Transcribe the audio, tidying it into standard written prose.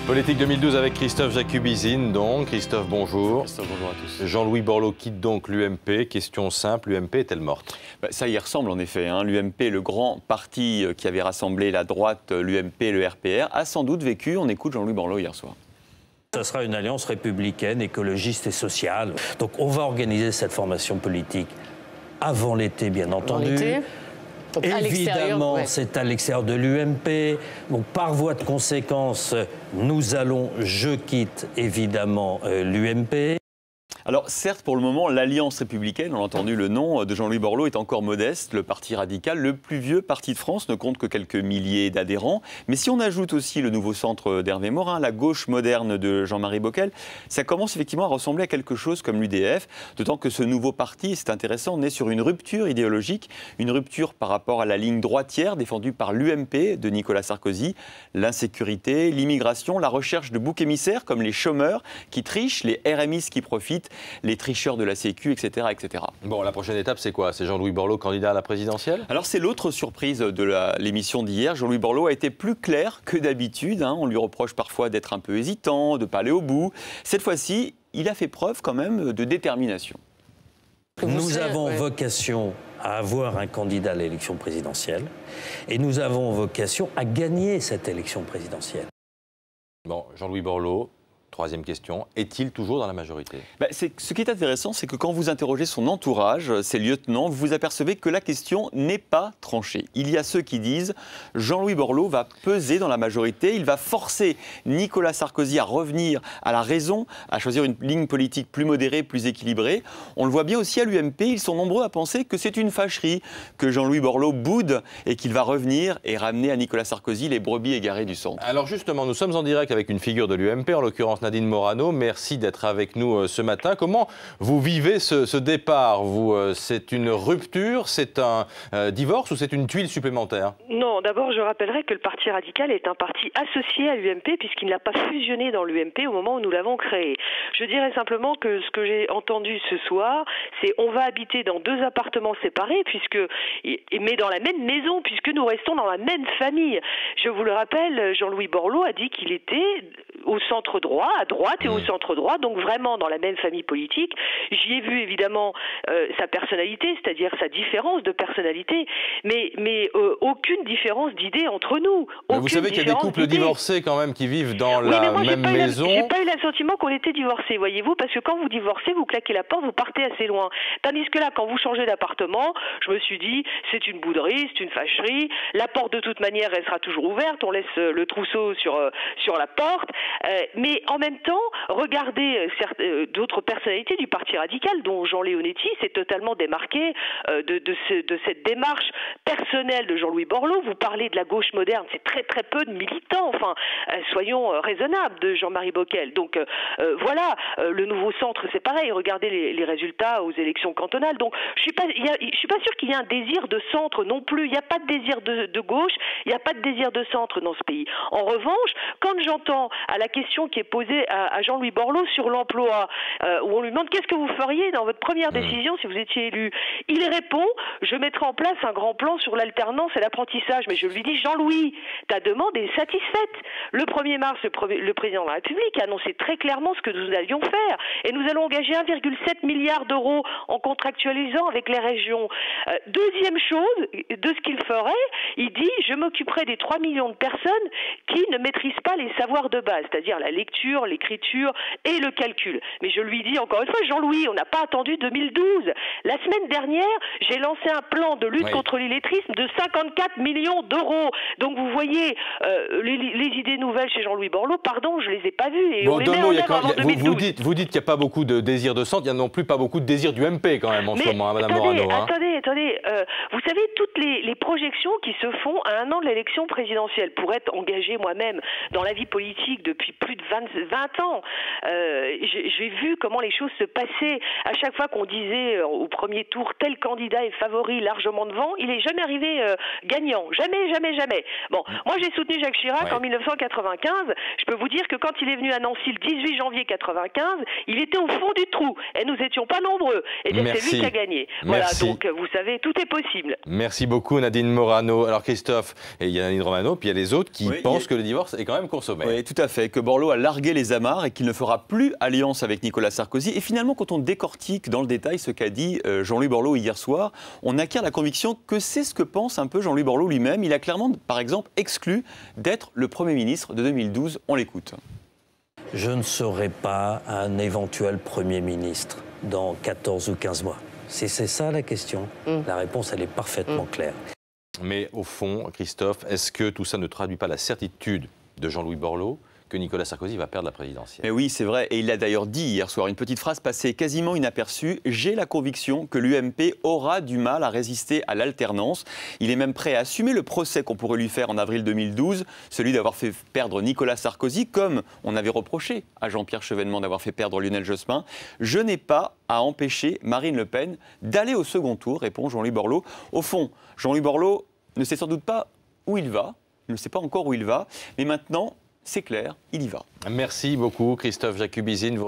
Politique 2012 avec Christophe Jacubizine, donc. Christophe, bonjour. Christophe, bonjour à tous. Jean-Louis Borloo quitte donc l'UMP. Question simple, l'UMP est-elle morte? Ça y ressemble en effet. L'UMP, le grand parti qui avait rassemblé la droite, l'UMP et le RPR, a sans doute vécu. On écoute Jean-Louis Borloo hier soir. Ça sera une alliance républicaine, écologiste et sociale. Donc on va organiser cette formation politique avant l'été, bien entendu. Donc, évidemment, ouais. c'est à l'extérieur de l'UMP. Donc, par voie de conséquence, je quitte évidemment l'UMP. Alors certes, pour le moment, l'Alliance républicaine, on a entendu le nom de Jean-Louis Borloo, est encore modeste. Le parti radical, le plus vieux parti de France, ne compte que quelques milliers d'adhérents. Mais si on ajoute aussi le nouveau centre d'Hervé Morin, la gauche moderne de Jean-Marie Bockel, ça commence effectivement à ressembler à quelque chose comme l'UDF. D'autant que ce nouveau parti, c'est intéressant, naît sur une rupture idéologique, une rupture par rapport à la ligne droitière défendue par l'UMP de Nicolas Sarkozy. L'insécurité, l'immigration, la recherche de boucs émissaires comme les chômeurs qui trichent, les RMistes qui profitent, les tricheurs de la Sécu, etc., etc. Bon, la prochaine étape, c'est quoi? C'est Jean-Louis Borloo, candidat à la présidentielle? Alors, c'est l'autre surprise de l'émission d'hier. Jean-Louis Borloo a été plus clair que d'habitude. On lui reproche parfois d'être un peu hésitant, de ne pas aller au bout. Cette fois-ci, il a fait preuve quand même de détermination. Nous avons vocation à avoir un candidat à l'élection présidentielle et nous avons vocation à gagner cette élection présidentielle. Bon, Jean-Louis Borloo, troisième question, est-il toujours dans la majorité? Ce qui est intéressant, c'est que quand vous interrogez son entourage, ses lieutenants, vous vous apercevez que la question n'est pas tranchée. Il y a ceux qui disent Jean-Louis Borloo va peser dans la majorité, il va forcer Nicolas Sarkozy à revenir à la raison, à choisir une ligne politique plus modérée, plus équilibrée. On le voit bien aussi à l'UMP, ils sont nombreux à penser que c'est une fâcherie, que Jean-Louis Borloo boude et qu'il va revenir et ramener à Nicolas Sarkozy les brebis égarées du centre. Alors justement, nous sommes en direct avec une figure de l'UMP, en l'occurrence Nadine Morano. Merci d'être avec nous ce matin. Comment vous vivez ce départ? C'est une rupture, c'est un divorce ou c'est une tuile supplémentaire? Non, d'abord je rappellerai que le Parti radical est un parti associé à l'UMP puisqu'il n'a pas fusionné dans l'UMP au moment où nous l'avons créé. Je dirais simplement que ce que j'ai entendu ce soir, c'est on va habiter dans deux appartements séparés mais dans la même maison puisque nous restons dans la même famille. Je vous le rappelle, Jean-Louis Borloo a dit qu'il était au centre droit, à droite et au centre droit, donc vraiment dans la même famille politique. J'y ai vu évidemment sa personnalité, c'est-à-dire sa différence de personnalité, mais aucune différence d'idées entre nous. Vous savez qu'il y a des couples divorcés quand même qui vivent dans la même maison. J'ai pas eu l'assentiment qu'on était divorcés, voyez-vous, parce que quand vous divorcez, vous claquez la porte, vous partez assez loin. Tandis que là, quand vous changez d'appartement, je me suis dit, c'est une bouderie, c'est une fâcherie, la porte de toute manière, elle sera toujours ouverte, on laisse le trousseau sur la porte, mais en même temps, regardez d'autres personnalités du Parti radical, dont Jean Leonetti s'est totalement démarqué de cette démarche personnelle de Jean-Louis Borloo. Vous parlez de la gauche moderne, c'est très très peu de militants, enfin, soyons raisonnables, de Jean-Marie Bockel. Donc voilà, le nouveau centre, c'est pareil, regardez les résultats aux élections cantonales. Donc je suis pas sûre qu'il y ait un désir de centre non plus. Il n'y a pas de désir de gauche, il n'y a pas de désir de centre dans ce pays. En revanche, quand j'entends à la question qui est posée à Jean-Louis Borloo sur l'emploi, où on lui demande qu'est-ce que vous feriez dans votre première décision si vous étiez élu, il répond je mettrai en place un grand plan sur l'alternance et l'apprentissage. Mais je lui dis Jean-Louis, ta demande est satisfaite. Le 1er mars, le président de la République a annoncé très clairement ce que nous allions faire et nous allons engager 1,7 milliard d'euros en contractualisant avec les régions. Deuxième chose de ce qu'il ferait, il dit je m'occuperai des 3 millions de personnes qui ne maîtrisent pas les savoirs de base, c'est-à-dire la lecture, l'écriture et le calcul. Mais je lui dis encore une fois, Jean-Louis, on n'a pas attendu 2012. La semaine dernière, j'ai lancé un plan de lutte contre l'illettrisme de 54 millions d'euros. Donc vous voyez, les idées nouvelles chez Jean-Louis Borloo, pardon, je les ai pas vues. Et bon, on les met en œuvre avant 2012. Vous dites qu'il n'y a pas beaucoup de désir de centre, il n'y a non plus pas beaucoup de désir du MP quand même en ce moment, Madame Morano. Attendez, vous savez, toutes les projections qui se font à un an de l'élection présidentielle, pour être engagée moi-même dans la vie politique depuis plus de 20 ans, j'ai vu comment les choses se passaient. À chaque fois qu'on disait au premier tour tel candidat est favori largement devant, il n'est jamais arrivé gagnant. Jamais, jamais, jamais. Bon, moi j'ai soutenu Jacques Chirac en 1995. Je peux vous dire que quand il est venu à Nancy le 18 janvier 95, il était au fond du trou et nous n'étions pas nombreux. Et bien c'est lui qui a gagné. Voilà, donc vous savez, tout est possible. Merci beaucoup Nadine Morano. Alors Christophe, et il y a Nadine Morano, puis il y a les autres qui pensent que le divorce est quand même consommé. Oui, tout à fait, que Borloo a largué les amarres et qu'il ne fera plus alliance avec Nicolas Sarkozy. Et finalement, quand on décortique dans le détail ce qu'a dit Jean-Louis Borloo hier soir, on acquiert la conviction que c'est ce que pense un peu Jean-Louis Borloo lui-même. Il a clairement, par exemple, exclu d'être le Premier ministre de 2012. On l'écoute. Je ne serai pas un éventuel Premier ministre dans 14 ou 15 mois. C'est ça la question. La réponse, elle est parfaitement claire. Mais au fond, Christophe, est-ce que tout ça ne traduit pas la certitude de Jean-Louis Borloo que Nicolas Sarkozy va perdre la présidentielle? Mais oui, c'est vrai. Et il l'a d'ailleurs dit hier soir, une petite phrase passée quasiment inaperçue. J'ai la conviction que l'UMP aura du mal à résister à l'alternance. Il est même prêt à assumer le procès qu'on pourrait lui faire en avril 2012, celui d'avoir fait perdre Nicolas Sarkozy, comme on avait reproché à Jean-Pierre Chevènement d'avoir fait perdre Lionel Jospin. Je n'ai pas à empêcher Marine Le Pen d'aller au second tour, répond Jean-Louis Borloo. Au fond, Jean-Louis Borloo ne sait sans doute pas où il va. Il ne sait pas encore où il va. Mais maintenant, c'est clair, il y va. Merci beaucoup, Christophe Jacubizine.